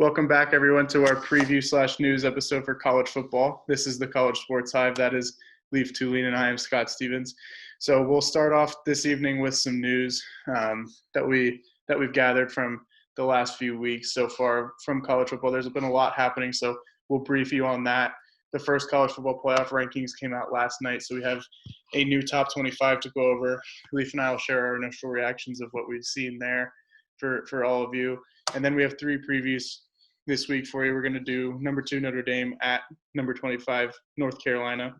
Welcome back, everyone, to our preview/news episode for college football. This is the College Sports Hive. That is Leif and I am Scott Stevens. So we'll start off this evening with some news that we've gathered from the last few weeks so far from college football. There's been a lot happening, so we'll brief you on that. The first college football playoff rankings came out last night, so we have a new top 25 to go over. Leif and I will share our initial reactions of what we've seen there for all of you. And then we have three previews this week for you. We're going to do number 2 Notre Dame at number 25 North Carolina.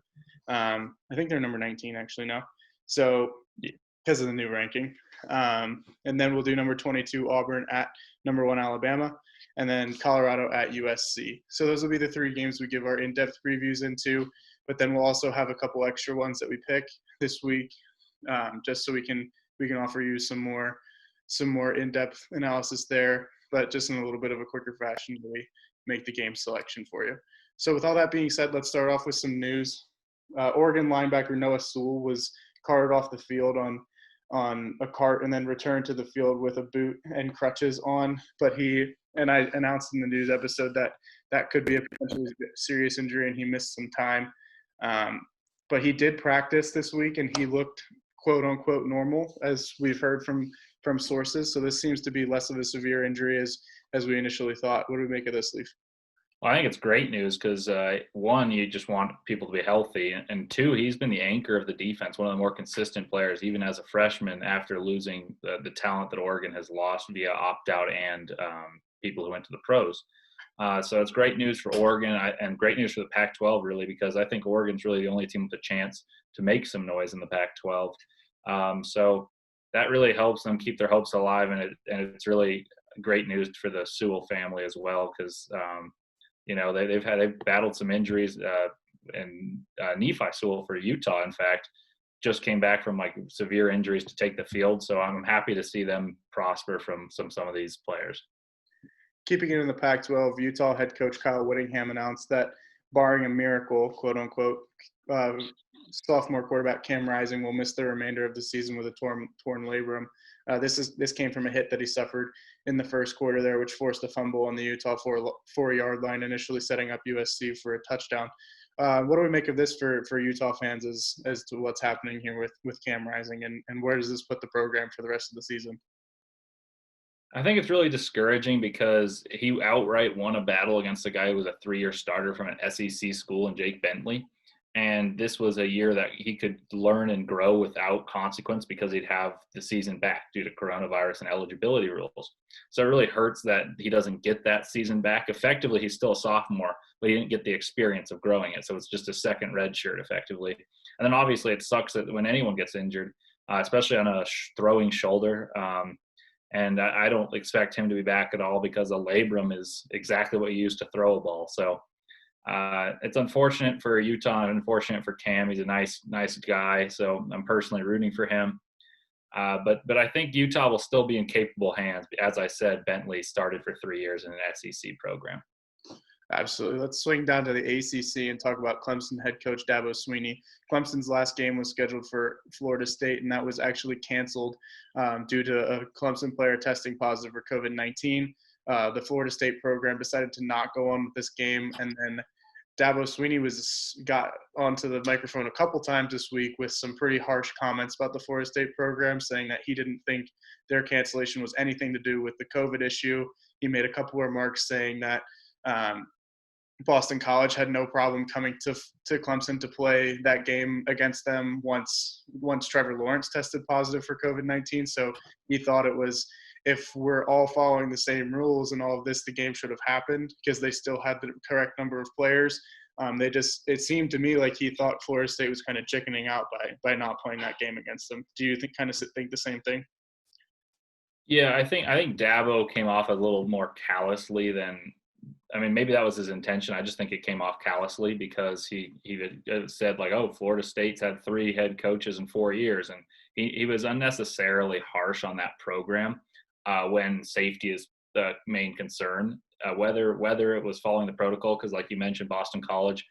I think they're number 19 actually now, so because of the new ranking. And then we'll do number 22 Auburn at number 1 Alabama, and then Colorado at USC. So those will be the three games we give our in-depth previews into. But then we'll also have a couple extra ones that we pick this week, just so we can offer you some more in-depth analysis there, but just in a little bit of a quicker fashion than we make the game selection for you. So with all that being said, let's start off with some news. Oregon linebacker Noah Sewell was carted off the field on a cart and then returned to the field with a boot and crutches on. But I announced in the news episode that could be a potentially serious injury, and he missed some time. But he did practice this week, and he looked quote unquote normal, as we've heard from sources. So this seems to be less of a severe injury as we initially thought. What do we make of this, Leif? Well, I think it's great news because, one, you just want people to be healthy. And two, he's been the anchor of the defense, one of the more consistent players, even as a freshman after losing the talent that Oregon has lost via opt-out and people who went to the pros. So it's great news for Oregon and great news for the Pac-12, really, because I think Oregon's really the only team with a chance to make some noise in the Pac-12. So that really helps them keep their hopes alive, and it's really great news for the Sewell family as well, because they've battled some injuries, and Nephi Sewell for Utah, in fact, just came back from like severe injuries to take the field. So I'm happy to see them prosper from some of these players. Keeping it in the Pac-12, Utah head coach Kyle Whittingham announced that, barring a miracle, quote unquote, sophomore quarterback Cam Rising will miss the remainder of the season with a torn labrum. This came from a hit that he suffered in the first quarter there, which forced a fumble on the Utah 4-yard line, initially setting up USC for a touchdown. What do we make of this for Utah fans as to what's happening here with Cam Rising, and where does this put the program for the rest of the season? I think it's really discouraging because he outright won a battle against a guy who was a 3-year starter from an SEC school in Jake Bentley. And this was a year that he could learn and grow without consequence because he'd have the season back due to coronavirus and eligibility rules. So it really hurts that he doesn't get that season back. Effectively, he's still a sophomore, but he didn't get the experience of growing it. So it's just a second red shirt, effectively. And then obviously it sucks that when anyone gets injured, especially on a throwing shoulder, and I don't expect him to be back at all because a labrum is exactly what you use to throw a ball. So it's unfortunate for Utah and unfortunate for Cam. He's a nice guy, so I'm personally rooting for him. But I think Utah will still be in capable hands. As I said, Bentley started for 3 years in an SEC program. Absolutely. Let's swing down to the ACC and talk about Clemson head coach Dabo Swinney. Clemson's last game was scheduled for Florida State, and that was actually canceled due to a Clemson player testing positive for COVID-19. The Florida State program decided to not go on with this game, and then Dabo Swinney got onto the microphone a couple times this week with some pretty harsh comments about the Florida State program, saying that he didn't think their cancellation was anything to do with the COVID issue. He made a couple of remarks saying that Boston College had no problem coming to Clemson to play that game against them once Trevor Lawrence tested positive for COVID-19. So he thought it was, if we're all following the same rules and all of this, the game should have happened because they still had the correct number of players. It seemed to me like he thought Florida State was kind of chickening out by not playing that game against them. Do you think the same thing? Yeah, I think Dabo came off a little more callously than. I mean, maybe that was his intention. I just think it came off callously because he said, like, oh, Florida State's had 3 head coaches in 4 years. And he was unnecessarily harsh on that program when safety is the main concern, whether it was following the protocol, because like you mentioned, Boston College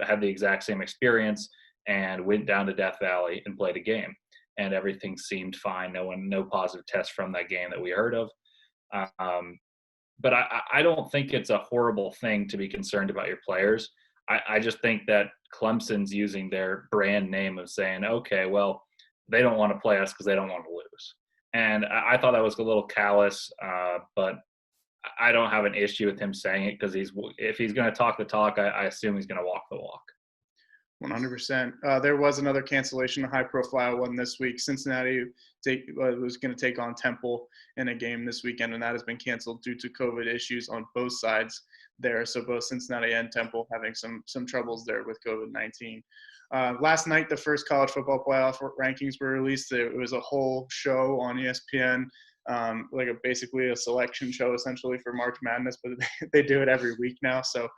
had the exact same experience and went down to Death Valley and played a game. And everything seemed fine. No positive tests from that game that we heard of. but I don't think it's a horrible thing to be concerned about your players. I just think that Clemson's using their brand name of saying, okay, well, they don't want to play us because they don't want to lose. And I thought that was a little callous, but I don't have an issue with him saying it because if he's going to talk the talk, I assume he's going to walk the walk. 100%. There was another cancellation, a high-profile one this week. Cincinnati was going to take on Temple in a game this weekend, and that has been canceled due to COVID issues on both sides there. So both Cincinnati and Temple having some troubles there with COVID-19. Last night, the first college football playoff rankings were released. It was a whole show on ESPN, basically a selection show essentially for March Madness, but they do it every week now. So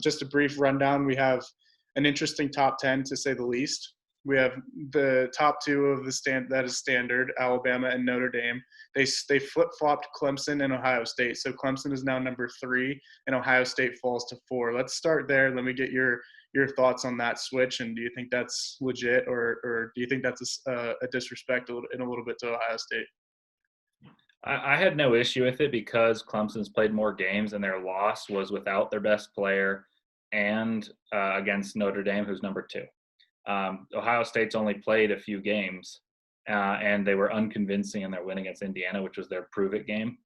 just a brief rundown. We have an interesting top 10 to say the least. We have the top two of that is standard, Alabama and Notre Dame. They flip-flopped Clemson and Ohio State. So Clemson is now number 3 and Ohio State falls to 4. Let's start there. Let me get your thoughts on that switch. And do you think that's legit or do you think that's a disrespect in a little bit to Ohio State? I had no issue with it because Clemson's played more games and their loss was without their best player and against Notre Dame, who's number 2. Ohio State's only played a few games, and they were unconvincing in their win against Indiana, which was their prove-it game.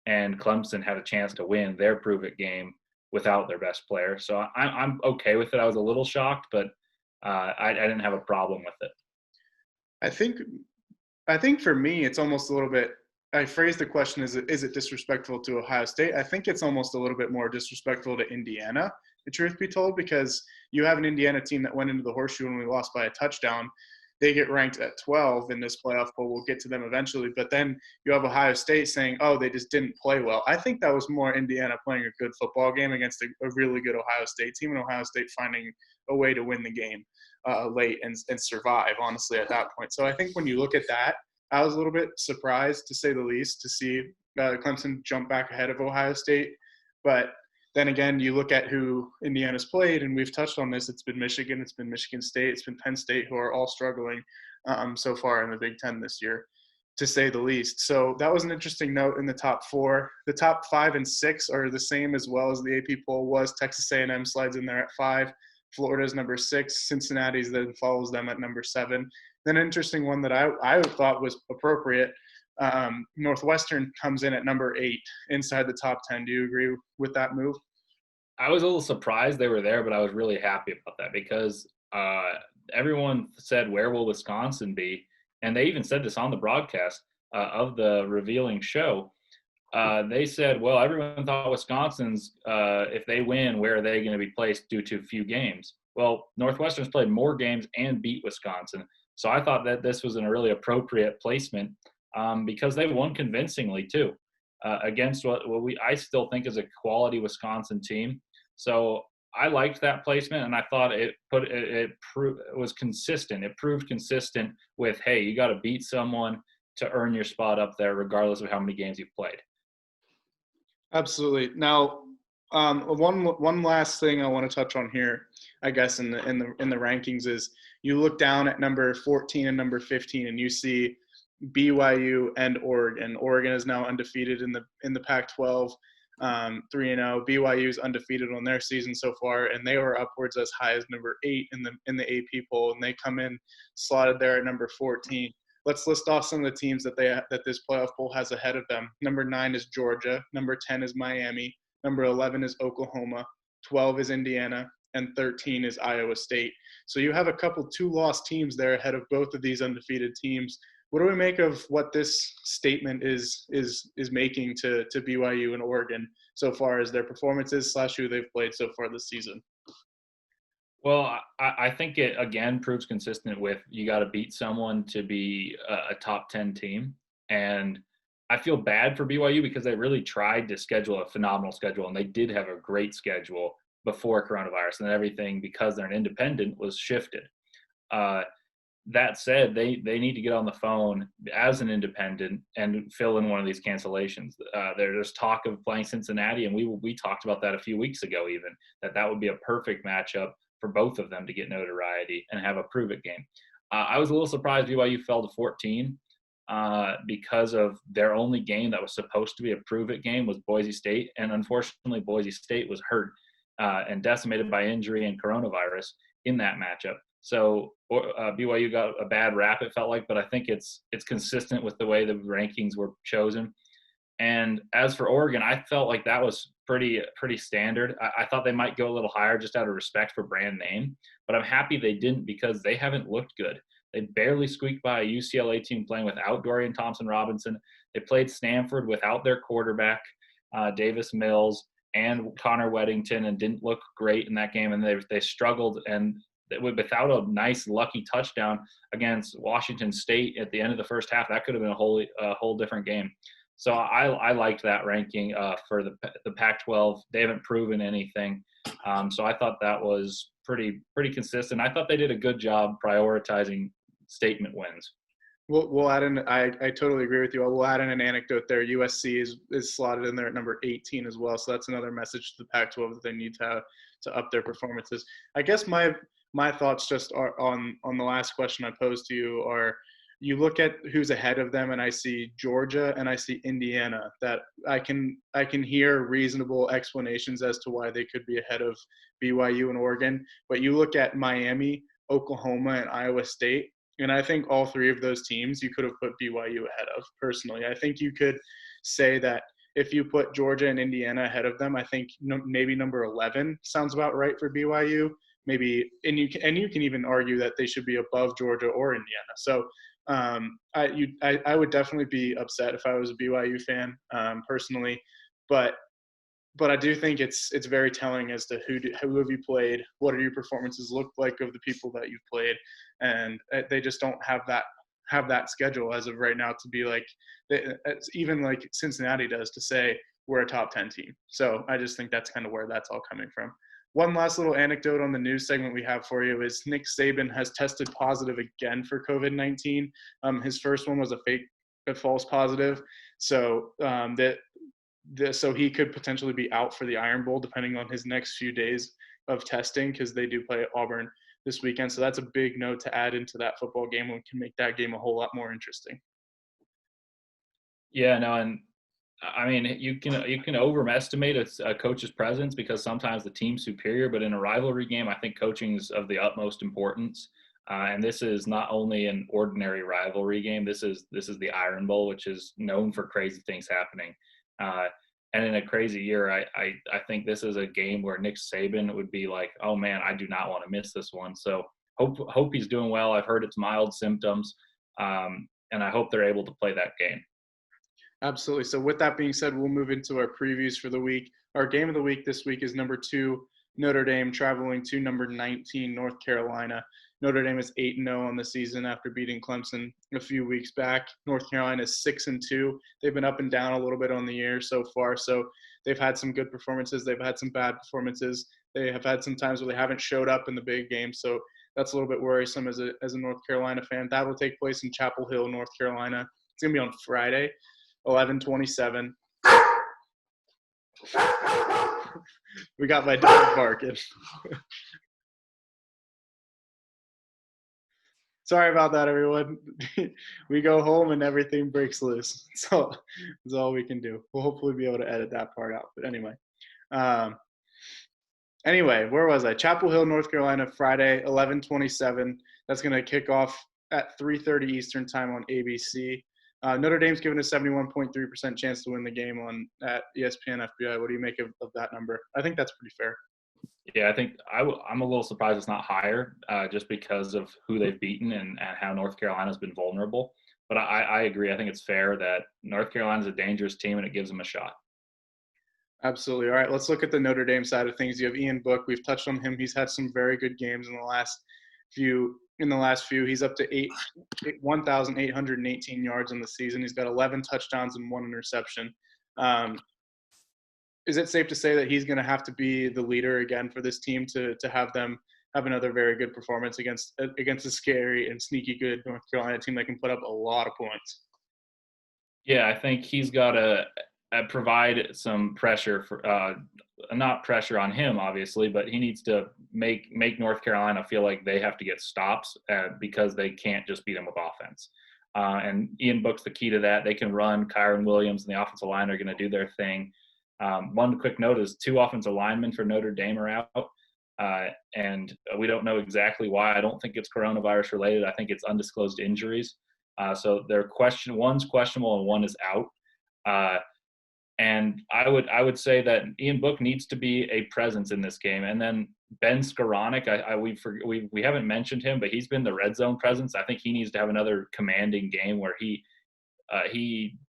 And Clemson had a chance to win their prove-it game without their best player. So I'm okay with it. I was a little shocked, but I didn't have a problem with it. I think for me, it's almost a little bit – I phrased the question, is it disrespectful to Ohio State? I think it's almost a little bit more disrespectful to Indiana, the truth be told, because you have an Indiana team that went into the horseshoe and we lost by a touchdown. They get ranked at 12 in this playoff poll. We'll get to them eventually. But then you have Ohio State saying, oh, they just didn't play well. I think that was more Indiana playing a good football game against a really good Ohio State team, and Ohio State finding a way to win the game late and survive, honestly, at that point. So I think when you look at that, I was a little bit surprised, to say the least, to see Clemson jump back ahead of Ohio State. But then again, you look at who Indiana's played, and we've touched on this. It's been Michigan, it's been Michigan State, it's been Penn State, who are all struggling so far in the Big Ten this year, to say the least. So that was an interesting note in the top 4. The top 5 and 6 are the same as well as the AP poll was. Texas A&M slides in there at 5. Florida's number 6. Cincinnati's then follows them at number 7. Then an interesting one that I thought was appropriate, Northwestern comes in at number 8 inside the top 10. Do you agree with that move? I was a little surprised they were there, but I was really happy about that because everyone said, where will Wisconsin be? And they even said this on the broadcast of the revealing show. They said, well, everyone thought Wisconsin's, if they win, where are they going to be placed due to few games? Well, Northwestern's played more games and beat Wisconsin. So I thought that this was a really appropriate placement because they won convincingly too against what I still think is a quality Wisconsin team. So I liked that placement, and I thought it was consistent. It proved consistent with, hey, you got to beat someone to earn your spot up there, regardless of how many games you've played. Absolutely. Now, one last thing I want to touch on here, I guess, in the rankings is you look down at number 14 and number 15, and you see BYU and Oregon. Oregon is now undefeated in the Pac-12, 3-0. BYU is undefeated on their season so far, and they were upwards as high as number 8 in the AP poll, and they come in slotted there at number 14. Let's list off some of the teams that this playoff poll has ahead of them. Number 9 is Georgia. Number 10 is Miami. Number 11 is Oklahoma. 12 is Indiana. And 13 is Iowa State. So you have a couple 2-loss teams there ahead of both of these undefeated teams. What do we make of what this statement is making to BYU and Oregon so far as their performances / who they've played so far this season? Well, I think it, again, proves consistent with you got to beat someone to be a top 10 team. And I feel bad for BYU because they really tried to schedule a phenomenal schedule, and they did have a great schedule before coronavirus, and everything, because they're an independent, was shifted. That said, they need to get on the phone as an independent and fill in one of these cancellations. There's talk of playing Cincinnati, and we talked about that a few weeks ago even, that would be a perfect matchup for both of them to get notoriety and have a prove-it game. I was a little surprised BYU fell to 14. because of their only game that was supposed to be a prove-it game was Boise State, and unfortunately Boise State was hurt and decimated by injury and coronavirus in that matchup. So BYU got a bad rap, it felt like, but I think it's consistent with the way the rankings were chosen. And as for Oregon, I felt like that was pretty standard. I thought they might go a little higher just out of respect for brand name, but I'm happy they didn't because they haven't looked good. They barely squeaked by a UCLA team playing without Dorian Thompson-Robinson. They played Stanford without their quarterback, Davis Mills, and Connor Weddington, and didn't look great in that game. And they struggled, and without a nice lucky touchdown against Washington State at the end of the first half, that could have been a whole different game. So I liked that ranking for the Pac-12. They haven't proven anything, so I thought that was pretty consistent. I thought they did a good job prioritizing statement wins. We'll add in. I totally agree with you. We'll add in an anecdote there. USC is slotted in there at number 18 as well. So that's another message to the Pac-12 that they need to up their performances. I guess my thoughts just are on the last question I posed to you are. You look at who's ahead of them, and I see Georgia and I see Indiana. That I can hear reasonable explanations as to why they could be ahead of BYU and Oregon. But you look at Miami, Oklahoma, and Iowa State, and I think all three of those teams you could have put BYU ahead of. Personally, I think you could say that if you put Georgia and Indiana ahead of them, I think maybe number 11 sounds about right for BYU. Maybe, and you can even argue that they should be above Georgia or Indiana. So. I would definitely be upset if I was a BYU fan personally, but I do think it's very telling as to who have you played, what are your performances look like of the people that you've played, and they just don't have that schedule as of right now to be like even like Cincinnati does to say we're a top 10 team. So I just think that's kind of where that's all coming from. One last little anecdote on the news segment we have for you is Nick Saban has tested positive again for COVID-19. His first one was a false positive. So so he could potentially be out for the Iron Bowl depending on his next few days of testing because they do play Auburn this weekend. So that's a big note to add into that football game and can make that game a whole lot more interesting. Yeah, no, and I mean, you can overestimate a coach's presence because sometimes the team's superior, but in a rivalry game, I think coaching is of the utmost importance. And this is not only an ordinary rivalry game. This is the Iron Bowl, which is known for crazy things happening. And in a crazy year, I think this is a game where Nick Saban would be like, oh man, I do not want to miss this one. So hope he's doing well. I've heard it's mild symptoms, and I hope they're able to play that game. Absolutely. So with that being said, we'll move into our previews for the week. Our game of the week this week is number 2, Notre Dame, traveling to number 19, North Carolina. Notre Dame is 8-0 on the season after beating Clemson a few weeks back. North Carolina is 6-2. They've been up and down a little bit on the year so far. So they've had some good performances. They've had some bad performances. They have had some times where they haven't showed up in the big game. So that's a little bit worrisome as a North Carolina fan. That will take place in Chapel Hill, North Carolina. It's going to be on Friday. 11:27. We got my dog barking. Sorry about that, everyone. We go home and everything breaks loose. So that's all we can do. We'll hopefully be able to edit that part out. But anyway, where was I? Chapel Hill, North Carolina, Friday, 11:27. That's going to kick off at 3:30 Eastern time on ABC. Notre Dame's given a 71.3% chance to win the game at ESPN FBI. What do you make of that number? I think that's pretty fair. Yeah, I think I'm a little surprised it's not higher just because of who they've beaten and how North Carolina's been vulnerable. But I agree. I think it's fair that North Carolina's a dangerous team and it gives them a shot. Absolutely. All right, let's look at the Notre Dame side of things. You have Ian Book. We've touched on him. He's had some very good games in the last few. He's up to 1,818 yards in the season. He's got 11 touchdowns and 1 interception. Is it safe to say that he's going to have to be the leader again for this team to have them have another very good performance against a scary and sneaky good North Carolina team that can put up a lot of points? Yeah, I think he's got to provide some pressure for not pressure on him, obviously, but he needs to make North Carolina feel like they have to get stops because they can't just beat them with offense. And Ian Book's the key to that. They can run. Kyron Williams and the offensive line are going to do their thing. One quick note is 2 offensive linemen for Notre Dame are out. And we don't know exactly why. I don't think it's coronavirus related. I think it's undisclosed injuries. So one's questionable and one is out. And I would say that Ian Book needs to be a presence in this game. And then Ben Skoranek, we haven't mentioned him, but he's been the red zone presence. I think he needs to have another commanding game where he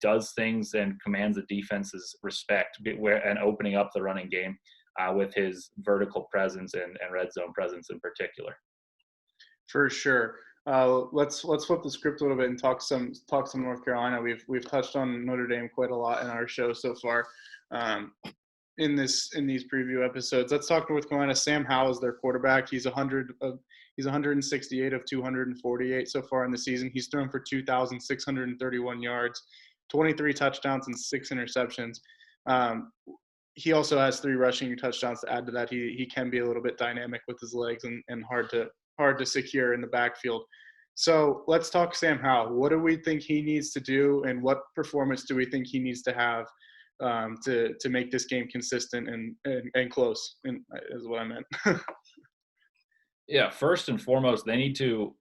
does things and commands the defense's respect, and opening up the running game with his vertical presence and red zone presence in particular. For sure. Let's flip the script a little bit and talk some North Carolina. We've touched on Notre Dame quite a lot in our show so far. In these preview episodes, let's talk North Carolina. Sam Howell is their quarterback. He's 168 of 248 so far in the season. He's thrown for 2,631 yards, 23 touchdowns, and 6 interceptions. He also has 3 rushing touchdowns to add to that. He can be a little bit dynamic with his legs and hard to secure in the backfield. So let's talk Sam Howell. What do we think he needs to do, and what performance do we think he needs to have to make this game consistent and close? Is what I meant. Yeah, first and foremost, they need to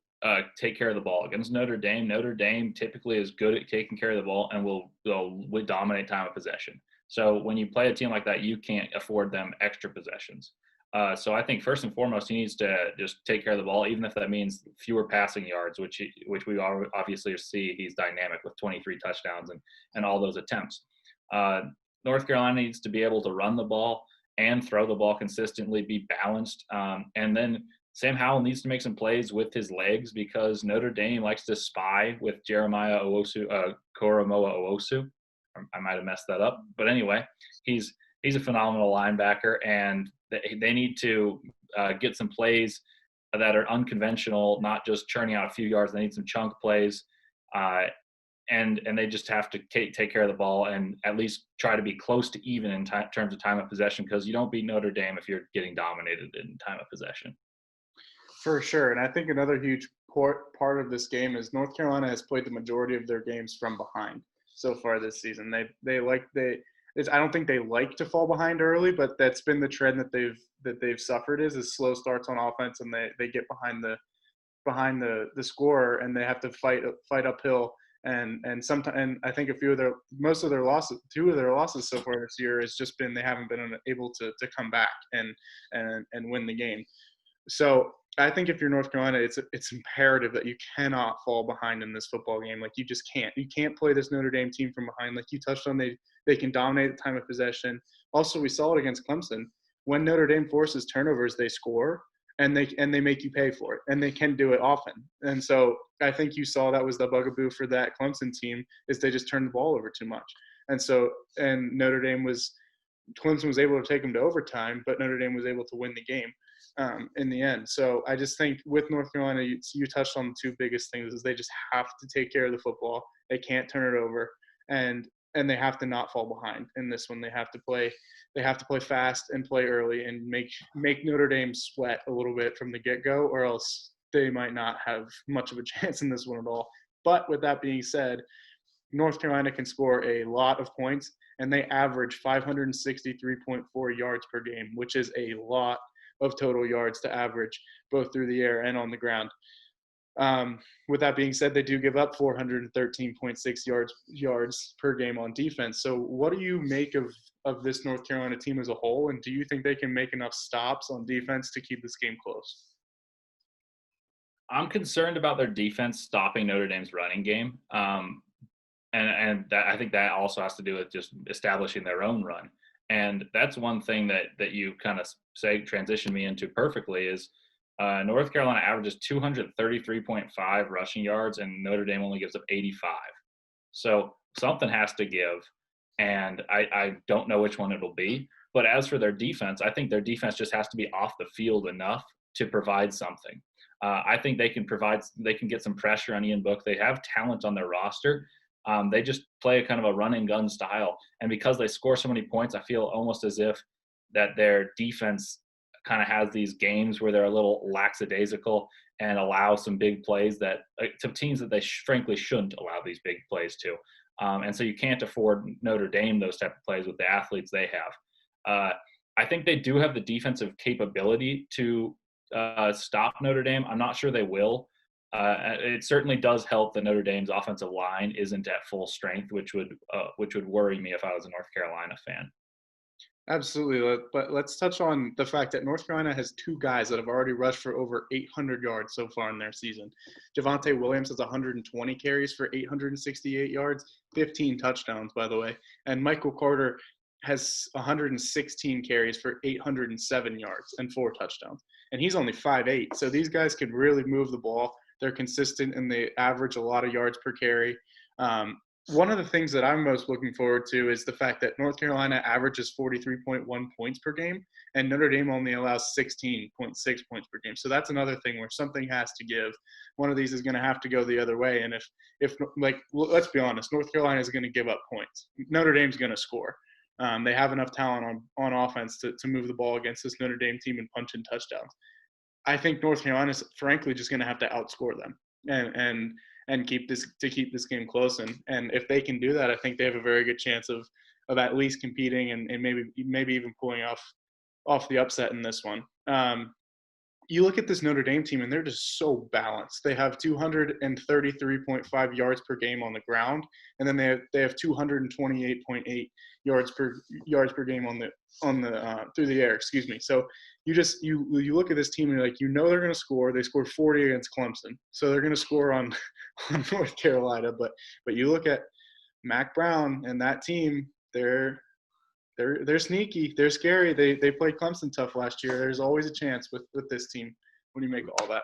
take care of the ball against Notre Dame. Notre Dame typically is good at taking care of the ball and will dominate time of possession. So when you play a team like that, you can't afford them extra possessions. So I think first and foremost, he needs to just take care of the ball, even if that means fewer passing yards, which we obviously see he's dynamic with 23 touchdowns and all those attempts. North Carolina needs to be able to run the ball and throw the ball consistently, be balanced. And then Sam Howell needs to make some plays with his legs, because Notre Dame likes to spy with Jeremiah Koromoa Owosu. I might have messed that up. But anyway, he's a phenomenal linebacker, and they need to get some plays that are unconventional, not just churning out a few yards. They need some chunk plays, and they just have to take care of the ball and at least try to be close to even in terms of time of possession, because you don't beat Notre Dame if you're getting dominated in time of possession. For sure. And I think another huge part of this game is North Carolina has played the majority of their games from behind so far this season. I don't think they like to fall behind early, but that's been the trend that they've suffered is slow starts on offense, and they get behind the scorer, and they have to fight uphill. And sometimes, and I think two of their losses so far this year has just been they haven't been able to come back and win the game. So I think if you're North Carolina, it's imperative that you cannot fall behind in this football game. Like, you just can't. You can't play this Notre Dame team from behind. Like you touched on, they can dominate the time of possession. Also, we saw it against Clemson. When Notre Dame forces turnovers, they score, and they make you pay for it, and they can do it often. And so I think you saw that was the bugaboo for that Clemson team, is they just turned the ball over too much. And Clemson was able to take them to overtime, but Notre Dame was able to win the game in the end. So I just think with North Carolina, you touched on the 2 biggest things is they just have to take care of the football. They can't turn it over, and they have to not fall behind in this one. They have to play fast and play early and make Notre Dame sweat a little bit from the get-go, or else they might not have much of a chance in this one at all. But with that being said, North Carolina can score a lot of points, and they average 563.4 yards per game, which is a lot of total yards to average, both through the air and on the ground. With that being said, they do give up 413.6 yards per game on defense. So what do you make of this North Carolina team as a whole, and do you think they can make enough stops on defense to keep this game close? I'm concerned about their defense stopping Notre Dame's running game. And that, I think that also has to do with just establishing their own run. And that's one thing that you kind of transition me into perfectly is North Carolina averages 233.5 rushing yards, and Notre Dame only gives up 85. So something has to give, and I don't know which one it'll be. But as for their defense, I think their defense just has to be off the field enough to provide something. I think they can get some pressure on Ian Book. They have talent on their roster. They just play a kind of a run and gun style. And because they score so many points, I feel almost as if that their defense kind of has these games where they're a little lackadaisical and allow some big plays that to teams that they frankly shouldn't allow these big plays to. And so you can't afford Notre Dame those type of plays with the athletes they have. I think they do have the defensive capability to stop Notre Dame. I'm not sure they will. It certainly does help that Notre Dame's offensive line isn't at full strength, which would worry me if I was a North Carolina fan. Absolutely. But let's touch on the fact that North Carolina has two guys that have already rushed for over 800 yards so far in their season. Javonte Williams has 120 carries for 868 yards, 15 touchdowns, by the way. And Michael Carter has 116 carries for 807 yards and 4 touchdowns. And he's only 5'8". So these guys can really move the ball. They're consistent and they average a lot of yards per carry. One of the things that I'm most looking forward to is the fact that North Carolina averages 43.1 points per game, and Notre Dame only allows 16.6 points per game. So that's another thing where something has to give. One of these is going to have to go the other way. And if let's be honest, North Carolina is going to give up points. Notre Dame's going to score. They have enough talent on offense to move the ball against this Notre Dame team and punch in touchdowns. I think North Carolina is frankly just going to have to outscore them and keep this game close. And if they can do that, I think they have a very good chance of at least competing and maybe even pulling off the upset in this one. You look at this Notre Dame team, and they're just so balanced. They have 233.5 yards per game on the ground, and then they have 228.8 yards per game on the through the air. Excuse me. So you look at this team and you're like, they're going to score. They scored 40 against Clemson, so they're going to score on North Carolina. But you look at Mac Brown and that team, they're sneaky. They're scary. They played Clemson tough last year. There's always a chance with this team when you make all that.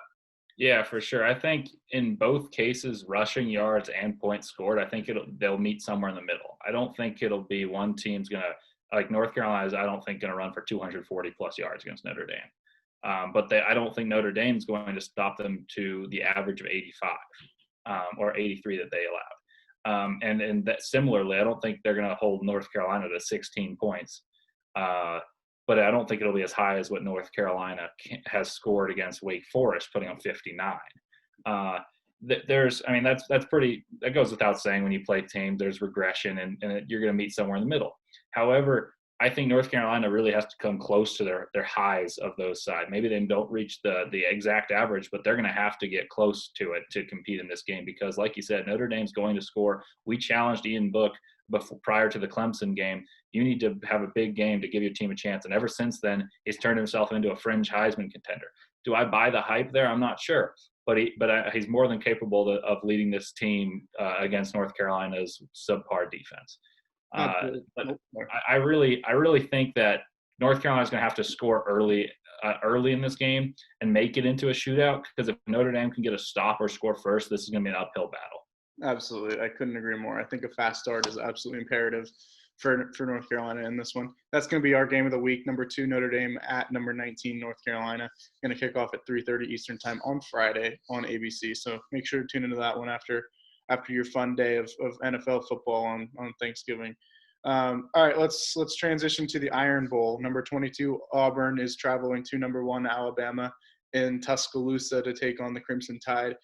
Yeah, for sure. I think in both cases, rushing yards and points scored, I think they'll meet somewhere in the middle. I don't think it'll be one team's going to – like North Carolina is, I don't think, going to run for 240-plus yards against Notre Dame. But I don't think Notre Dame's going to stop them to the average of 85 or 83 that they allowed. And that similarly, I don't think they're going to hold North Carolina to 16 points. But I don't think it'll be as high as what North Carolina has scored against Wake Forest, putting up 59. That's pretty – that goes without saying when you play teams. There's regression, and you're going to meet somewhere in the middle. However, I think North Carolina really has to come close to their highs of those sides. Maybe they don't reach the exact average, but they're going to have to get close to it to compete in this game because, like you said, Notre Dame's going to score. We challenged Ian Book prior to the Clemson game. You need to have a big game to give your team a chance. And ever since then, he's turned himself into a fringe Heisman contender. Do I buy the hype there? I'm not sure. But he's more than capable of leading this team against North Carolina's subpar defense. But I really think that North Carolina is going to have to score early in this game and make it into a shootout because if Notre Dame can get a stop or score first, this is going to be an uphill battle. Absolutely. I couldn't agree more. I think a fast start is absolutely imperative for North Carolina in this one. That's going to be our game of the week. Number 2, Notre Dame at number 19, North Carolina. Going to kick off at 3:30 Eastern time on Friday on ABC. So make sure to tune into that one after your fun day of NFL football on Thanksgiving. All right, let's transition to the Iron Bowl. Number 22, Auburn is traveling to number 1, Alabama in Tuscaloosa to take on the Crimson Tide.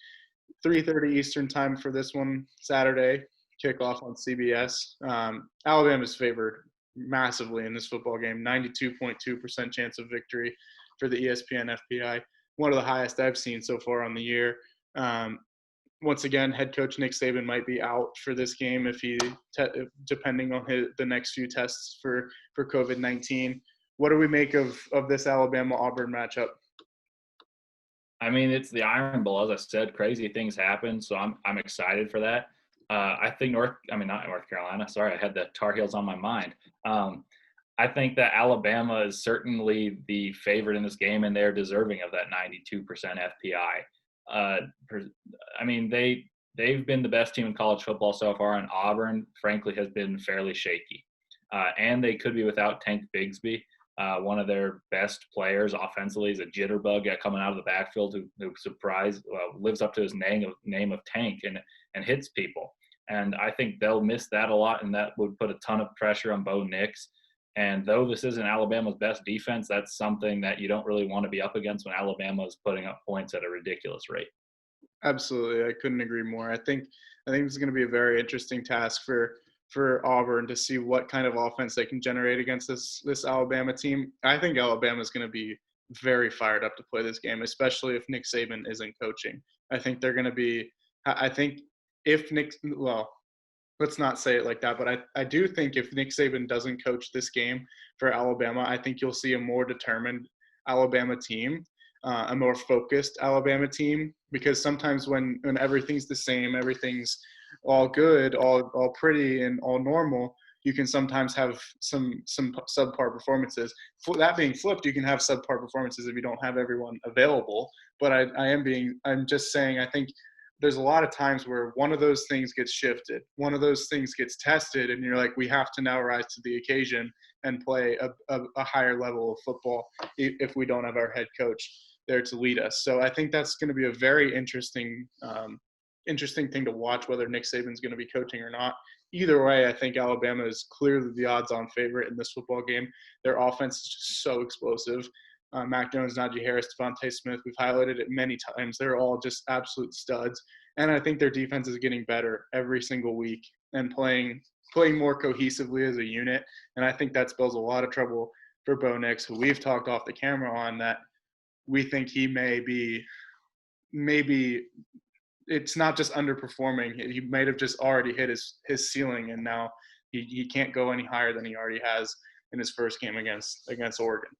3:30 Eastern time for this one, Saturday, kickoff on CBS. Alabama's favored massively in this football game, 92.2% chance of victory for the ESPN FPI, one of the highest I've seen so far on the year. Once again, head coach Nick Saban might be out for this game depending on the next few tests for COVID-19. What do we make of this Alabama-Auburn matchup? I mean, it's the Iron Bowl. As I said, crazy things happen, so I'm excited for that. I think not North Carolina. Sorry, I had the Tar Heels on my mind. I think that Alabama is certainly the favorite in this game, and they're deserving of that 92% FPI. They've been the best team in college football so far, and Auburn, frankly, has been fairly shaky. And they could be without Tank Bigsby. One of their best players offensively is a jitterbug coming out of the backfield who lives up to his name of Tank and hits people. And I think they'll miss that a lot, and that would put a ton of pressure on Bo Nix. And though this isn't Alabama's best defense, that's something that you don't really want to be up against when Alabama is putting up points at a ridiculous rate. Absolutely, I couldn't agree more. I think it's going to be a very interesting task for Auburn to see what kind of offense they can generate against this Alabama team. I think Alabama is going to be very fired up to play this game, especially if Nick Saban isn't coaching. I think they're going to be. I think if Nick, well, let's not say it like that, but I do think if Nick Saban doesn't coach this game for Alabama, I think you'll see a more determined Alabama team, a more focused Alabama team, because sometimes when everything's the same, everything's all good, all pretty and all normal, you can sometimes have some subpar performances. That being flipped, you can have subpar performances if you don't have everyone available. But I'm just saying, I think there's a lot of times where one of those things gets shifted, one of those things gets tested, and you're like, we have to now rise to the occasion and play a higher level of football if we don't have our head coach there to lead us. So I think that's going to be a very interesting thing to watch, whether Nick Saban's going to be coaching or not. Either way, I think Alabama is clearly the odds-on favorite in this football game. Their offense is just so explosive. Mac Jones, Najee Harris, Devontae Smith, we've highlighted it many times. They're all just absolute studs. And I think their defense is getting better every single week and playing more cohesively as a unit. And I think that spells a lot of trouble for Bo Nix, who we've talked off the camera on, that we think he maybe it's not just underperforming. He might have just already hit his ceiling, and now he can't go any higher than he already has in his first game against Oregon.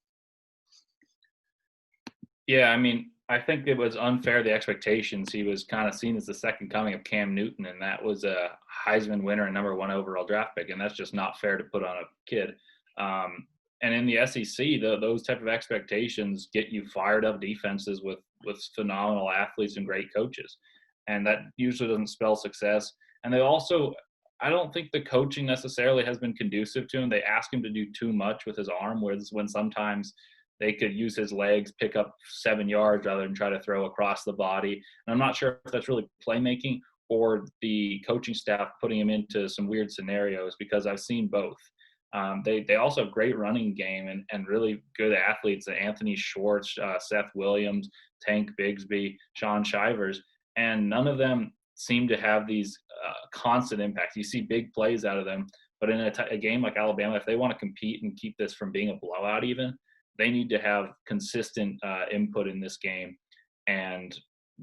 Yeah, I mean, I think it was unfair, the expectations. He was kind of seen as the second coming of Cam Newton, and that was a Heisman winner and number 1 overall draft pick, and that's just not fair to put on a kid. And in the SEC, those type of expectations get you fired up defenses with phenomenal athletes and great coaches, and that usually doesn't spell success. And they also, I don't think the coaching necessarily has been conducive to him. They ask him to do too much with his arm, when sometimes they could use his legs, pick up 7 yards rather than try to throw across the body. And I'm not sure if that's really playmaking or the coaching staff putting him into some weird scenarios, because I've seen both. They also have great running game and really good athletes, Anthony Schwartz, Seth Williams, Tank Bigsby, Sean Shivers, and none of them seem to have these constant impacts. You see big plays out of them, but in a game like Alabama, if they want to compete and keep this from being a blowout even, they need to have consistent input in this game and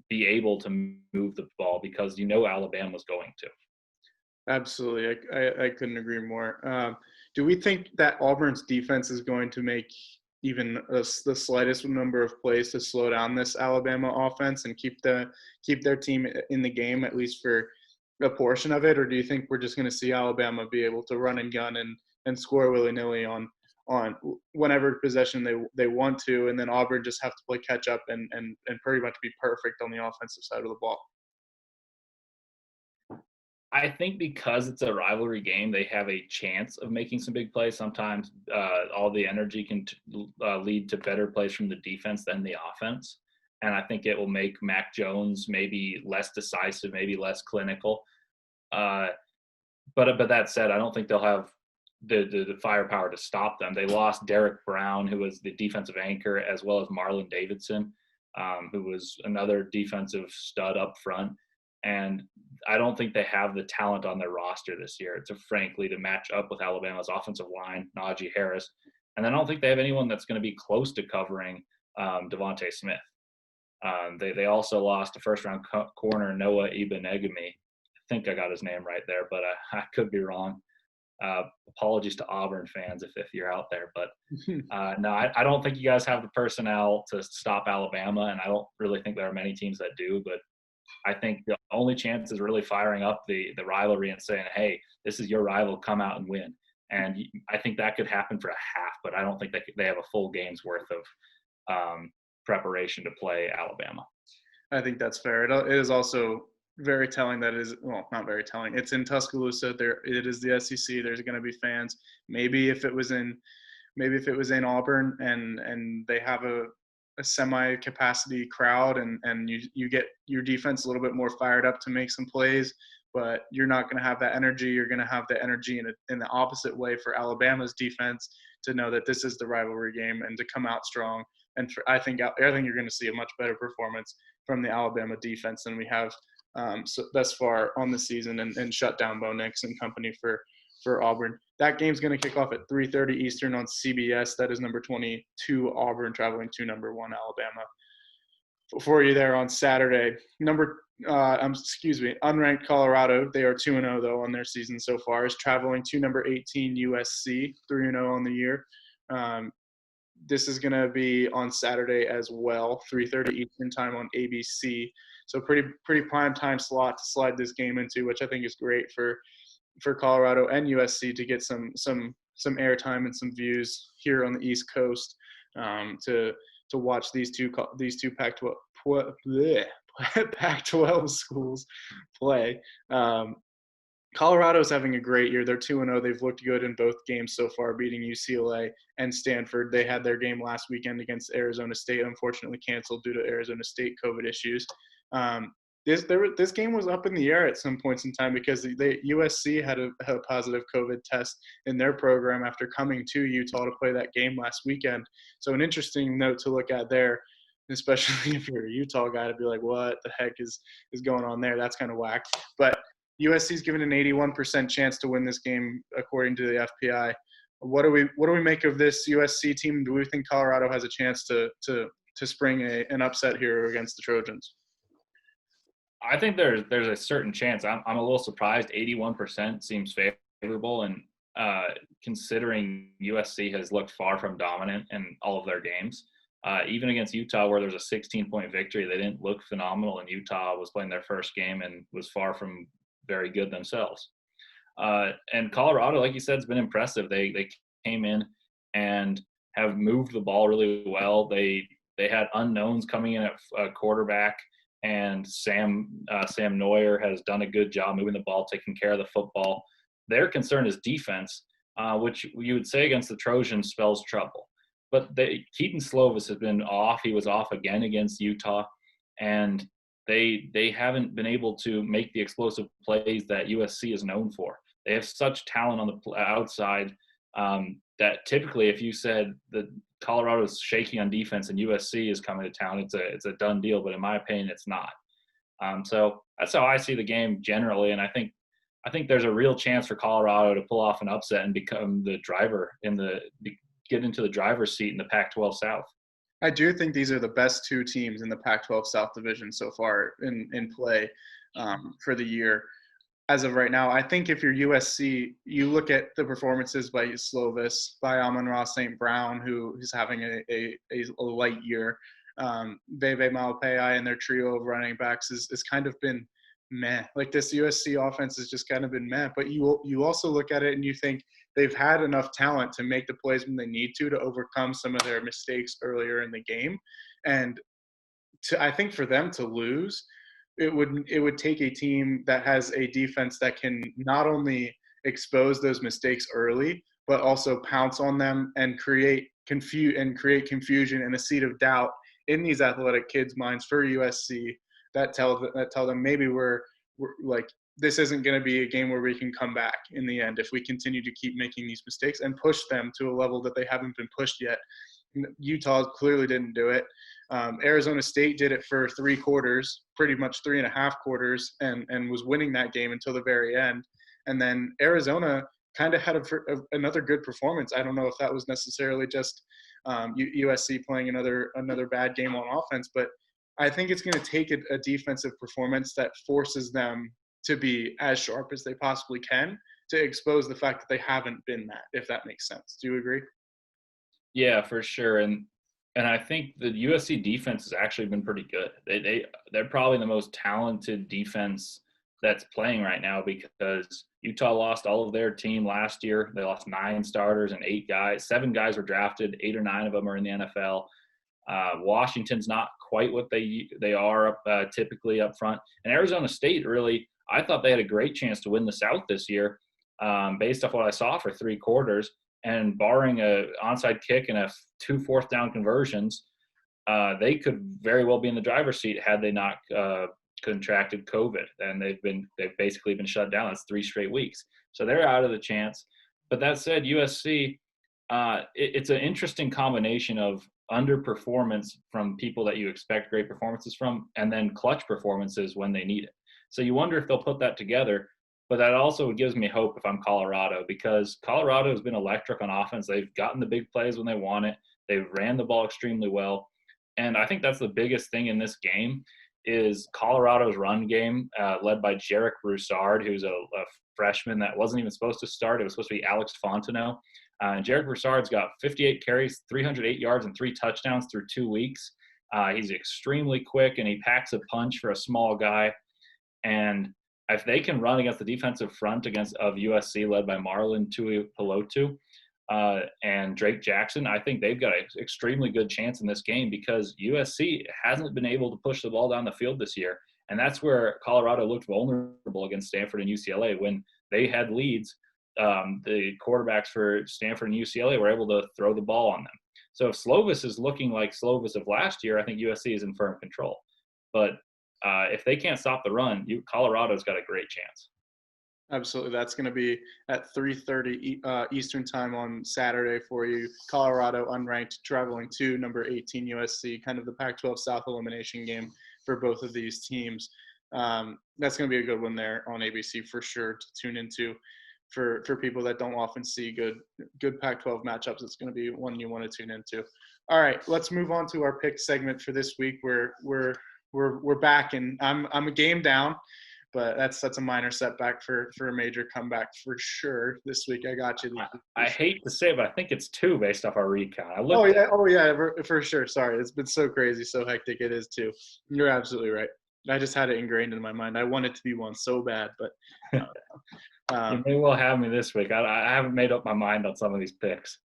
be able to move the ball, because Alabama's going to. Absolutely. I couldn't agree more. Do we think that Auburn's defense is going to make even the slightest number of plays to slow down this Alabama offense and keep their team in the game, at least for a portion of it? Or do you think we're just going to see Alabama be able to run and gun and score willy-nilly on whenever possession they want to, and then Auburn just have to play catch up and pretty much be perfect on the offensive side of the ball? I think because it's a rivalry game, they have a chance of making some big plays. Sometimes all the energy can lead to better plays from the defense than the offense. And I think it will make Mac Jones maybe less decisive, maybe less clinical. But that said, I don't think they'll have the firepower to stop them. They lost Derek Brown, who was the defensive anchor, as well as Marlon Davidson, who was another defensive stud up front. And I don't think they have the talent on their roster this year frankly to match up with Alabama's offensive line, Najee Harris. And I don't think they have anyone that's going to be close to covering Devontae Smith. They also lost a first-round corner, Noah Ibenegamy. I think I got his name right there, but I could be wrong. Apologies to Auburn fans if you're out there. But no, I don't think you guys have the personnel to stop Alabama, and I don't really think there are many teams that do. But I think the only chance is really firing up the rivalry and saying, hey, this is your rival, come out and win. And I think that could happen for a half, but I don't think they have a full game's worth of preparation to play Alabama. I think that's fair. It is also very telling that not very telling. It's in Tuscaloosa. It is the SEC. There's going to be fans. Maybe if it was in Auburn and they have a semi-capacity crowd and you get your defense a little bit more fired up to make some plays, but you're not going to have that energy. You're going to have the energy in the opposite way for Alabama's defense to know that this is the rivalry game and to come out strong. And I think you're going to see a much better performance from the Alabama defense than we have thus far on the season, and shut down Bo Nix and company for Auburn. That game's going to kick off at 3:30 Eastern on CBS. That is number 22 Auburn traveling to number 1 Alabama. For you there on Saturday, unranked Colorado. They are 2-0 though on their season so far. Is traveling to number 18 USC, 3-0 on the year. This is going to be on Saturday as well, 3:30 Eastern time on ABC. So pretty prime time slot to slide this game into, which I think is great for Colorado and USC to get some airtime and some views here on the East Coast, to watch these two Pac-12 schools play. Colorado's having a great year. They're 2-0. They've looked good in both games so far, beating UCLA and Stanford. They had their game last weekend against Arizona State, unfortunately canceled due to Arizona State COVID issues. This game was up in the air at some points in time because USC had a positive COVID test in their program after coming to Utah to play that game last weekend. So an interesting note to look at there, especially if you're a Utah guy, to be like, what the heck is going on there? That's kind of whack. But USC's given an 81% chance to win this game according to the FPI. What do we make of this USC team? Do we think Colorado has a chance to spring an upset here against the Trojans? I think there's a certain chance. I'm a little surprised. 81% seems favorable, and considering USC has looked far from dominant in all of their games, even against Utah, where there's a 16-point victory, they didn't look phenomenal. And Utah was playing their first game and was far from very good themselves. And Colorado, like you said, has been impressive. They came in and have moved the ball really well. They had unknowns coming in at quarterback. And Sam Neuer has done a good job moving the ball, taking care of the football. Their concern is defense, which you would say against the Trojans spells trouble. But Keaton Slovis has been off. He was off again against Utah, and they haven't been able to make the explosive plays that USC is known for. They have such talent on the outside that typically, if you said that Colorado is shaky on defense and USC is coming to town, it's a done deal. But in my opinion, it's not. So that's how I see the game generally, and I think there's a real chance for Colorado to pull off an upset and become the driver get into the driver's seat in the Pac-12 South. I do think these are the best two teams in the Pac-12 South Division so far in play for the year. As of right now, I think if you're USC, you look at the performances by Slovis, by Amon-Ra St. Brown, who is having a light year. Bebe Malepeai and their trio of running backs is kind of been meh. Like this USC offense has just kind of been meh. But you also look at it and you think they've had enough talent to make the plays when they need to overcome some of their mistakes earlier in the game. And I think for them to lose, it would take a team that has a defense that can not only expose those mistakes early, but also pounce on them and create confusion and a seed of doubt in these athletic kids' minds for USC that tell them maybe we're like, this isn't going to be a game where we can come back in the end if we continue to keep making these mistakes and push them to a level that they haven't been pushed yet. Utah clearly didn't do it. Arizona State did it for 3 quarters, pretty much 3.5 quarters, and was winning that game until the very end. And then Arizona kind of had another good performance. I don't know if that was necessarily just USC playing another bad game on offense, but I think it's going to take a defensive performance that forces them to be as sharp as they possibly can to expose the fact that they haven't been that, if that makes sense. Do you agree? Yeah, for sure. And I think the USC defense has actually been pretty good. They're probably the most talented defense that's playing right now because Utah lost all of their team last year. They lost 9 starters and 8 guys. 7 guys were drafted. 8 or 9 of them are in the NFL. Washington's not quite what they are typically up front. And Arizona State, really, I thought they had a great chance to win the South this year based off what I saw for 3 quarters. And barring a onside kick and 2 fourth down conversions, they could very well be in the driver's seat had they not contracted COVID, and they've basically been shut down. That's 3 straight weeks, so they're out of the chance. But that said, USC, it's an interesting combination of underperformance from people that you expect great performances from, and then clutch performances when they need it. So you wonder if they'll put that together. But that also gives me hope if I'm Colorado, because Colorado has been electric on offense. They've gotten the big plays when they want it. They've ran the ball extremely well. And I think that's the biggest thing in this game is Colorado's run game, led by Jarek Broussard, who's a freshman that wasn't even supposed to start. It was supposed to be Alex Fontenot. Jarek Broussard's got 58 carries, 308 yards, and 3 touchdowns through 2 weeks. He's extremely quick, and he packs a punch for a small guy. And if they can run against the defensive front of USC, led by Marlon Tuipulotu and Drake Jackson, I think they've got an extremely good chance in this game, because USC hasn't been able to push the ball down the field this year. And that's where Colorado looked vulnerable against Stanford and UCLA. When they had leads, the quarterbacks for Stanford and UCLA were able to throw the ball on them. So if Slovis is looking like Slovis of last year, I think USC is in firm control. But if they can't stop the run, Colorado's got a great chance. Absolutely. That's going to be at 3:30 Eastern time on Saturday for you. Colorado unranked, traveling to number 18 USC, kind of the Pac-12 South elimination game for both of these teams. That's going to be a good one there on ABC for sure to tune into. For people that don't often see good Pac-12 matchups, it's going to be one you want to tune into. All right, let's move on to our pick segment for this week. We're back, and I'm a game down, but that's a minor setback for a major comeback for sure this week. I got you. I hate to say it, but I think it's 2 based off our recount. Oh yeah, for sure. Sorry, it's been so crazy, so hectic. It is 2. You're absolutely right. I just had it ingrained in my mind. I want it to be 1 so bad, but you may well have me this week. I haven't made up my mind on some of these picks.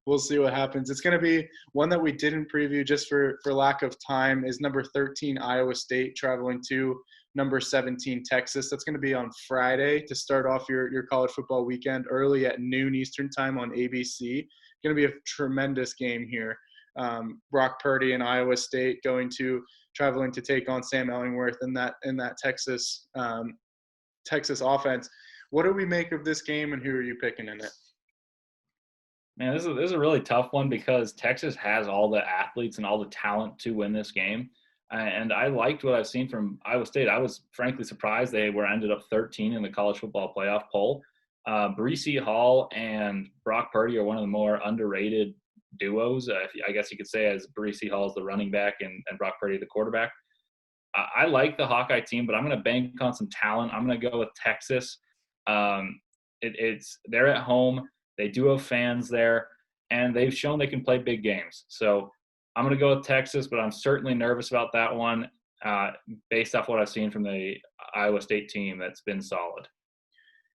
We'll see what happens. It's going to be one that we didn't preview just for lack of time, is number 13 Iowa State traveling to number 17 Texas. That's going to be on Friday to start off your college football weekend early at noon Eastern time on ABC. Going to be a tremendous game here. Brock Purdy and Iowa State traveling to take on Sam Ellingworth in that Texas offense. What do we make of this game, and who are you picking in it? Man, this is a really tough one, because Texas has all the athletes and all the talent to win this game. And I liked what I've seen from Iowa State. I was frankly surprised they ended up 13 in the college football playoff poll. Breece Hall and Brock Purdy are one of the more underrated duos, I guess you could say, as Breece Hall is the running back and Brock Purdy the quarterback. I like the Hawkeye team, but I'm going to bank on some talent. I'm going to go with Texas. They're at home. They do have fans there, and they've shown they can play big games. So I'm going to go with Texas, but I'm certainly nervous about that one based off what I've seen from the Iowa State team that's been solid.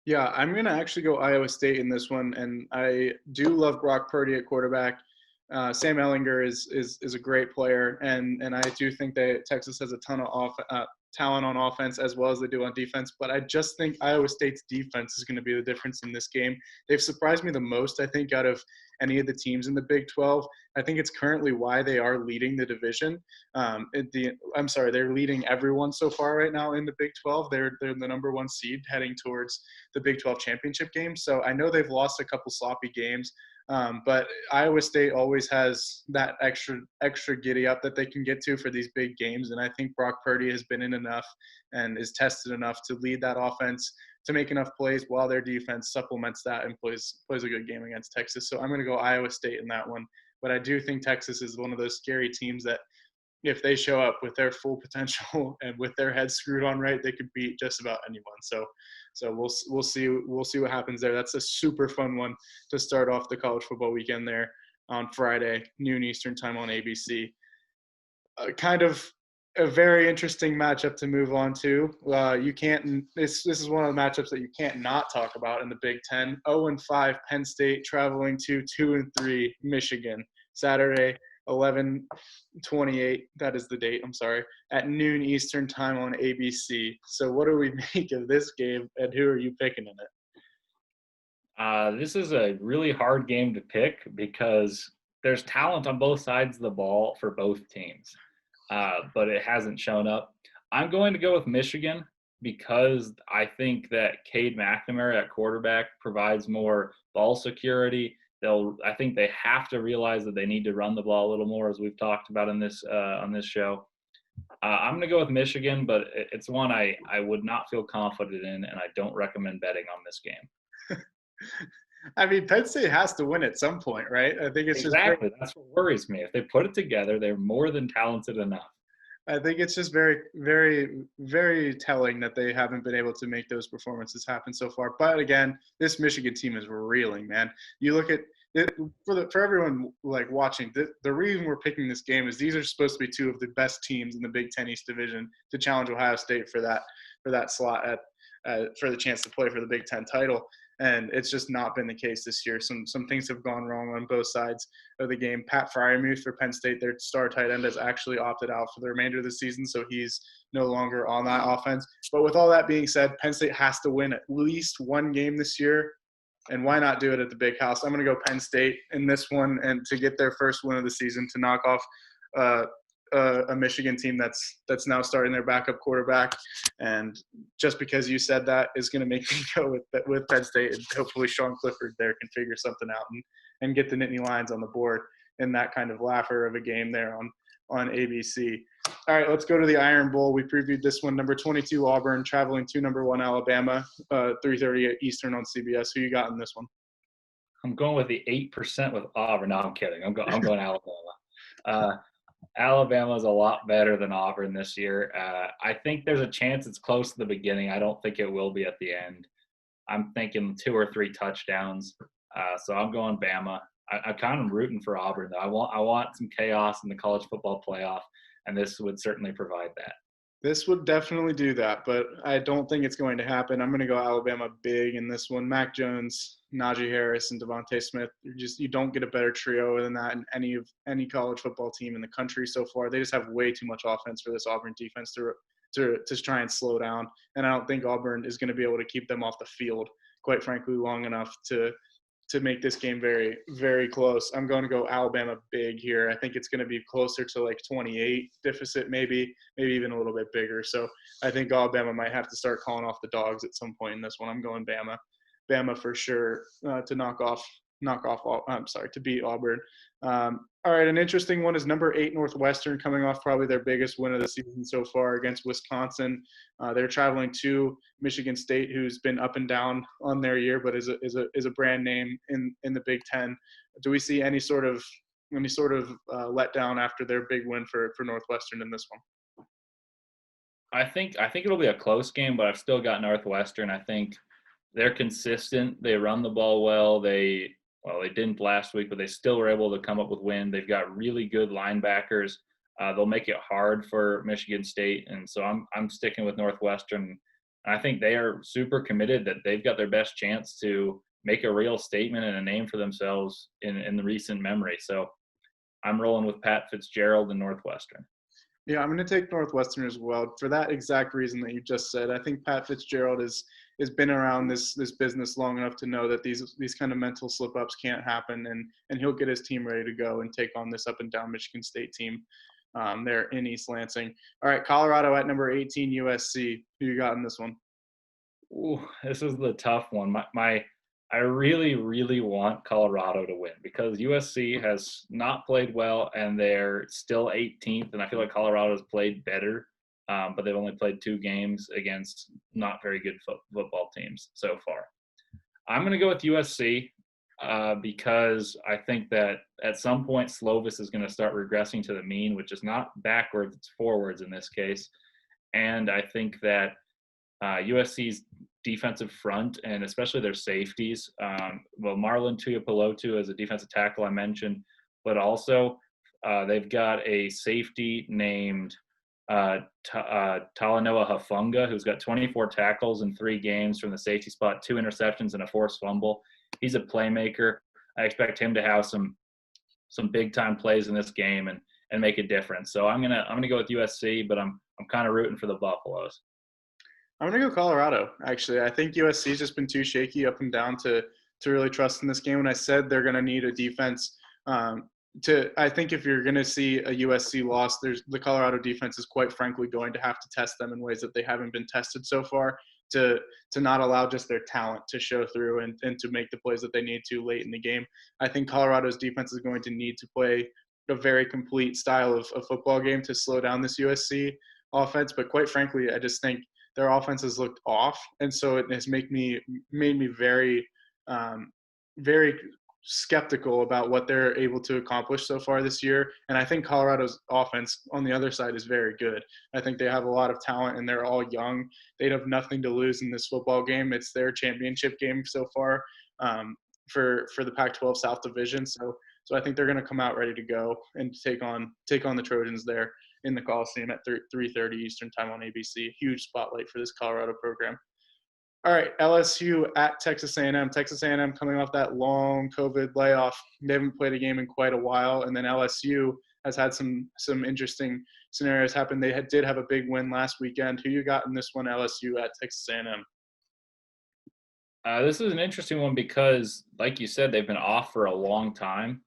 Yeah, I'm going to actually go Iowa State in this one, and I do love Brock Purdy at quarterback. Sam Ehlinger is a great player, and I do think that Texas has a ton of talent on offense as well as they do on defense. But I just think Iowa State's defense is going to be the difference in this game. They've surprised me the most, I think, out of any of the teams in the Big 12. I think it's currently why they are leading the division. They're leading everyone so far right now in the Big 12. They're the number 1 seed heading towards the Big 12 championship game. So I know they've lost a couple sloppy games. But Iowa State always has that extra giddy up that they can get to for these big games. And I think Brock Purdy has been in enough and is tested enough to lead that offense to make enough plays while their defense supplements that and plays a good game against Texas. So I'm going to go Iowa State in that one. But I do think Texas is one of those scary teams that if they show up with their full potential and with their heads screwed on right, they could beat just about anyone. So we'll see what happens there. That's a super fun one to start off the college football weekend there on Friday, noon Eastern time on ABC. Kind of a very interesting matchup to move on to. This is one of the matchups that you can't not talk about in the Big Ten. 0-5 Penn State traveling to 2-3 Michigan Saturday. 11/28, that is the date, I'm sorry, at noon Eastern time on ABC. So what do we make of this game, and who are you picking in it? This is a really hard game to pick because there's talent on both sides of the ball for both teams, but it hasn't shown up. I'm going to go with Michigan because I think that Cade McNamara at quarterback provides more ball security. I think they have to realize that they need to run the ball a little more, as we've talked about in this on this show. I'm going to go with Michigan, but it's one I would not feel confident in, and I don't recommend betting on this game. I mean, Penn State has to win at some point, right? I think it's just Exactly. That's what worries me. If they put it together, they're more than talented enough. I think it's just very, very, very telling that they haven't been able to make those performances happen so far. But again, this Michigan team is reeling, man. You look at it, for everyone like watching. The reason we're picking this game is these are supposed to be two of the best teams in the Big Ten East Division to challenge Ohio State for that slot for the chance to play for the Big Ten title. And it's just not been the case this year. Some things have gone wrong on both sides of the game. Pat Fryermuth for Penn State, their star tight end, has actually opted out for the remainder of the season, so he's no longer on that offense. But with all that being said, Penn State has to win at least one game this year, and why not do it at the Big House? I'm going to go Penn State in this one, and to get their first win of the season, to knock off a Michigan team that's now starting their backup quarterback. And just because you said that is going to make me go with Penn State, and hopefully Sean Clifford there can figure something out and get the Nittany Lions on the board in that kind of laugher of a game there on ABC. All right, let's go to the Iron Bowl. We previewed this one. Number 22 Auburn traveling to number 1 Alabama, 3:30 Eastern on CBS. Who you got in this one? I'm going with the 8% with Auburn. No, I'm kidding. I'm going Alabama. Alabama is a lot better than Auburn this year. I think there's a chance it's close to the beginning. I don't think it will be at the end. I'm thinking 2 or 3 touchdowns. So I'm going Bama. I'm kind of rooting for Auburn, though. I want some chaos in the college football playoff, and this would certainly provide that. This would definitely do that, but I don't think it's going to happen. I'm going to go Alabama big in this one. Mac Jones, Najee Harris, and Devontae Smith. You don't get a better trio than that in any college football team in the country so far. They just have way too much offense for this Auburn defense to try and slow down. And I don't think Auburn is going to be able to keep them off the field, quite frankly, long enough to make this game very, very close. I'm going to go Alabama big here. I think it's going to be closer to like 28 deficit, maybe even a little bit bigger. So I think Alabama might have to start calling off the dogs at some point in this one. I'm going Bama for sure to beat Auburn. All right, an interesting one is number 8 Northwestern, coming off probably their biggest win of the season so far against Wisconsin. They're traveling to Michigan State, who's been up and down on their year, but is a brand name in the Big Ten. Do we see any sort of letdown after their big win for Northwestern in this one? I think it'll be a close game, but I've still got Northwestern. I think they're consistent. They run the ball well. They didn't last week, but they still were able to come up with win. They've got really good linebackers. They'll make it hard for Michigan State, and so I'm sticking with Northwestern. I think they are super committed that they've got their best chance to make a real statement and a name for themselves in the recent memory. So I'm rolling with Pat Fitzgerald and Northwestern. Yeah, I'm going to take Northwestern as well for that exact reason that you just said. I think Pat Fitzgerald has been around this business long enough to know that these kind of mental slip-ups can't happen, and he'll get his team ready to go and take on this up-and-down Michigan State team there in East Lansing. All right, Colorado at number 18, USC. Who you got in this one? Ooh, this is the tough one. I really, really want Colorado to win because USC has not played well and they're still 18th. And I feel like Colorado's played better, but they've only played 2 games against not very good football teams so far. I'm going to go with USC because I think that at some point Slovis is going to start regressing to the mean, which is not backwards, it's forwards in this case. And I think that USC's defensive front and especially their safeties. Marlon Tuipulotu as a defensive tackle I mentioned, but also they've got a safety named Talanoa Hafunga, who's got 24 tackles in 3 games from the safety spot, 2 interceptions and a forced fumble. He's a playmaker. I expect him to have some big time plays in this game and make a difference. So I'm gonna go with USC, but I'm kind of rooting for the Buffaloes. I'm going to go Colorado, actually. I think USC's just been too shaky up and down to really trust in this game. When I said they're going to need a defense I think if you're going to see a USC loss, the Colorado defense is quite frankly going to have to test them in ways that they haven't been tested so far to not allow just their talent to show through and to make the plays that they need to late in the game. I think Colorado's defense is going to need to play a very complete style of football game to slow down this USC offense. But quite frankly, I just think their offense has looked off, and so it has made me very very skeptical about what they're able to accomplish so far this year. And I think Colorado's offense on the other side is very good. I think they have a lot of talent and they're all young. They'd have nothing to lose in this football game. It's their championship game so far for the Pac-12 South Division. So I think they're going to come out ready to go and take on the Trojans there in the Coliseum at 3:30 Eastern time on ABC. Huge spotlight for this Colorado program. All right, LSU at Texas A&M. Texas A&M coming off that long COVID layoff. They haven't played a game in quite a while, and then LSU has had some interesting scenarios happen. They did have a big win last weekend. Who you got in this one, LSU at Texas A&M? This is an interesting one because, like you said, they've been off for a long time,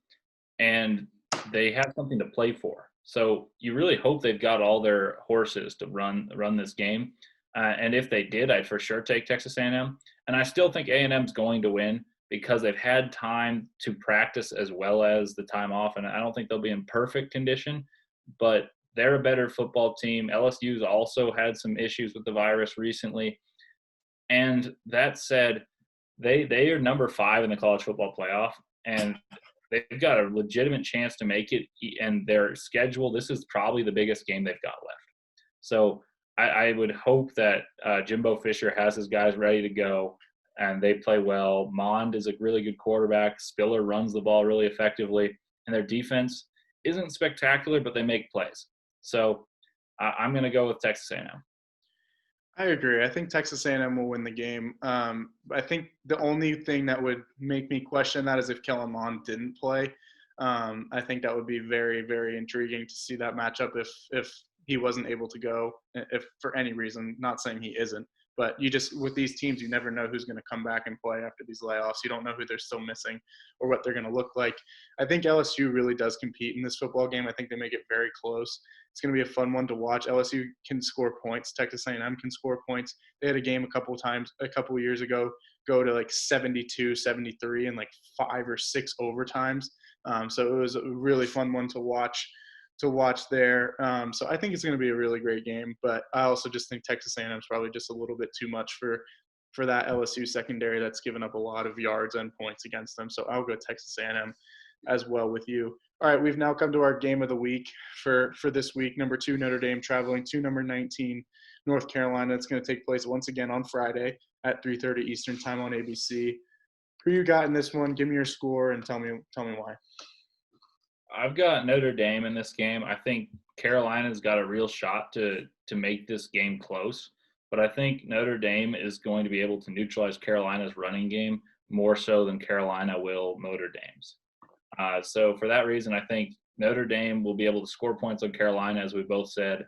and they have something to play for. So you really hope they've got all their horses to run this game. And if they did, I'd for sure take Texas A&M. And I still think A&M's going to win because they've had time to practice as well as the time off. And I don't think they'll be in perfect condition, but they're a better football team. LSU's also had some issues with the virus recently. And that said, they are number 5 in the college football playoff, and they've got a legitimate chance to make it. And their schedule, this is probably the biggest game they've got left. So I would hope that Jimbo Fisher has his guys ready to go and they play well. Mond is a really good quarterback. Spiller runs the ball really effectively, and their defense isn't spectacular, but they make plays. So I'm going to go with Texas A&M. I agree. I think Texas A&M will win the game. I think the only thing that would make me question that is if Kellen Mond didn't play. I think that would be very, very intriguing to see that matchup if he wasn't able to go, if for any reason, not saying he isn't, but you just, with these teams, you never know who's going to come back and play after these layoffs. You don't know who they're still missing or what they're going to look like. I think LSU really does compete in this football game. I think they make it very close. It's going to be a fun one to watch. LSU can score points. Texas A&M can score points. They had a game a couple of years ago, go to like 72, 73 and like 5 or 6 overtimes. So it was a really fun one to watch there. So I think it's going to be a really great game, but I also just think Texas A&M is probably just a little bit too much for that LSU secondary that's given up a lot of yards and points against them. So I'll go Texas A&M as well with you. All right, we've now come to our game of the week for this week. Number 2, Notre Dame traveling to number 19, North Carolina. It's going to take place once again on Friday at 3:30 Eastern time on ABC. Who you got in this one? Give me your score and tell me why. I've got Notre Dame in this game. I think Carolina's got a real shot to make this game close, but I think Notre Dame is going to be able to neutralize Carolina's running game more so than Carolina will Notre Dame's. So for that reason, I think Notre Dame will be able to score points on Carolina, as we both said,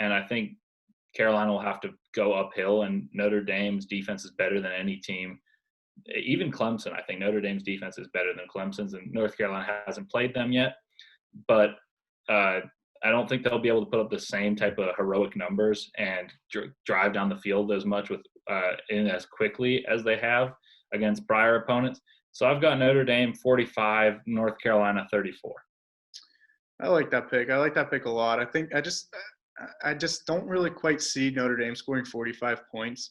and I think Carolina will have to go uphill, and Notre Dame's defense is better than any team. Even Clemson, I think Notre Dame's defense is better than Clemson's, and North Carolina hasn't played them yet. But I don't think they'll be able to put up the same type of heroic numbers and drive down the field as much in as quickly as they have against prior opponents. So I've got Notre Dame 45, North Carolina 34. I like that pick. I like that pick a lot. I think I just don't really quite see Notre Dame scoring 45 points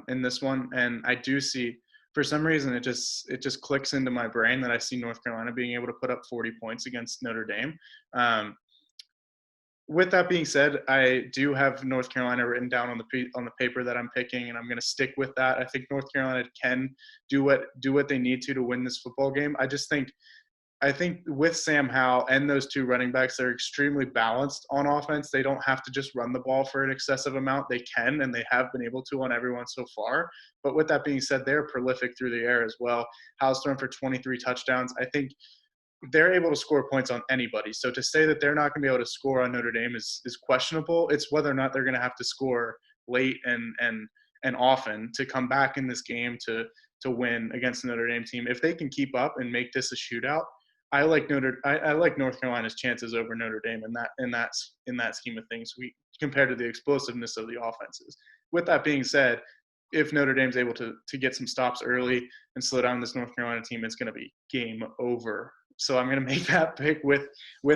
in this one, and I do see. For some reason, it just clicks into my brain that I see North Carolina being able to put up 40 points against Notre Dame. With that being said, I do have North Carolina written down on the paper that I'm picking, and I'm going to stick with that. I think North Carolina can do what they need to win this football game. I think with Sam Howell and those 2 running backs, they're extremely balanced on offense. They don't have to just run the ball for an excessive amount. They can, and they have been able to on everyone so far. But with that being said, they're prolific through the air as well. Howell's thrown for 23 touchdowns. I think they're able to score points on anybody. So to say that they're not going to be able to score on Notre Dame is questionable. It's whether or not they're going to have to score late and often to come back in this game to win against the Notre Dame team. If they can keep up and make this a shootout, I like I like North Carolina's chances over Notre Dame in that scheme of things. Compared to the explosiveness of the offenses. With that being said, if Notre Dame's able to get some stops early and slow down this North Carolina team, it's going to be game over. So I'm going to make that pick with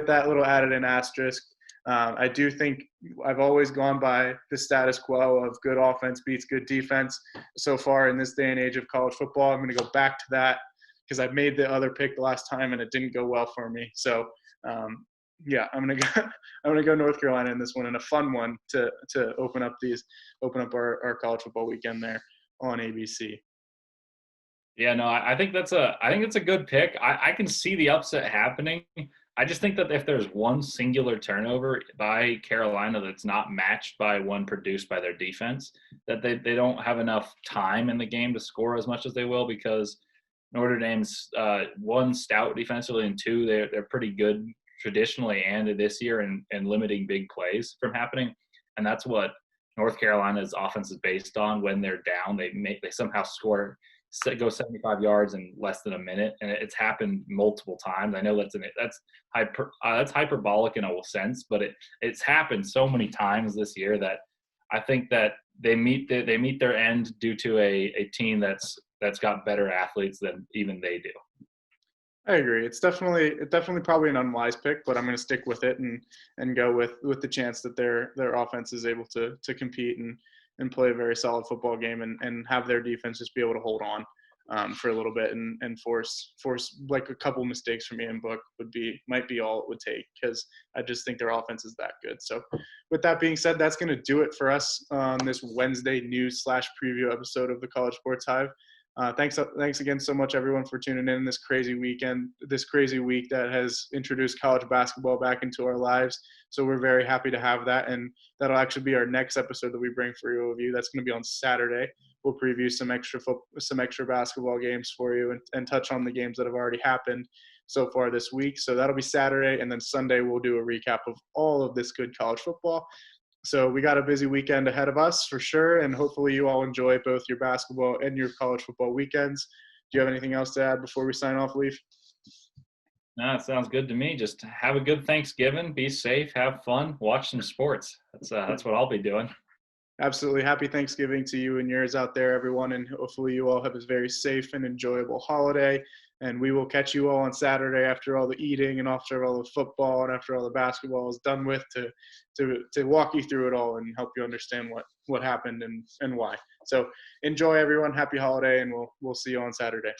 that little added in asterisk. I do think I've always gone by the status quo of good offense beats good defense. So far in this day and age of college football, I'm going to go back to that because I made the other pick the last time and it didn't go well for me. So yeah, I'm gonna go North Carolina in this one, and a fun one to open up our college football weekend there on ABC. Yeah, no, I think it's a good pick. I can see the upset happening. I just think that if there's one singular turnover by Carolina that's not matched by one produced by their defense, that they don't have enough time in the game to score as much as they will, because Notre Dame's one, stout defensively, and two, they're pretty good traditionally and this year in limiting big plays from happening. And that's what North Carolina's offense is based on. When they're down, they somehow go 75 yards in less than a minute, and it's happened multiple times. I know that's hyperbolic in a sense, but it's happened so many times this year that I think that they meet their end due to a team that's got better athletes than even they do. I agree. It's definitely probably an unwise pick, but I'm going to stick with it and go with the chance that their offense is able to compete and play a very solid football game and have their defense just be able to hold on for a little bit and force like a couple mistakes from Ian Book might be all it would take, because I just think their offense is that good. So with that being said, that's going to do it for us on this Wednesday news/preview episode of the College Sports Hive. Thanks again so much, everyone, for tuning in this crazy week that has introduced college basketball back into our lives. So we're very happy to have that, and that'll actually be our next episode that we bring for you. That's going to be on Saturday. We'll preview some extra basketball games for you and touch on the games that have already happened so far this week. So that'll be Saturday, and then Sunday we'll do a recap of all of this good college football. So we got a busy weekend ahead of us for sure, and hopefully you all enjoy both your basketball and your college football weekends. Do you have anything else to add before we sign off, Leif? No, it sounds good to me. Just have a good Thanksgiving, be safe, have fun, watch some sports. That's what I'll be doing. Absolutely. Happy Thanksgiving to you and yours out there, everyone, and hopefully you all have a very safe and enjoyable holiday. And we will catch you all on Saturday after all the eating and after all the football and after all the basketball is done with to walk you through it all and help you understand what happened and why. So enjoy, everyone. Happy holiday, and we'll see you on Saturday.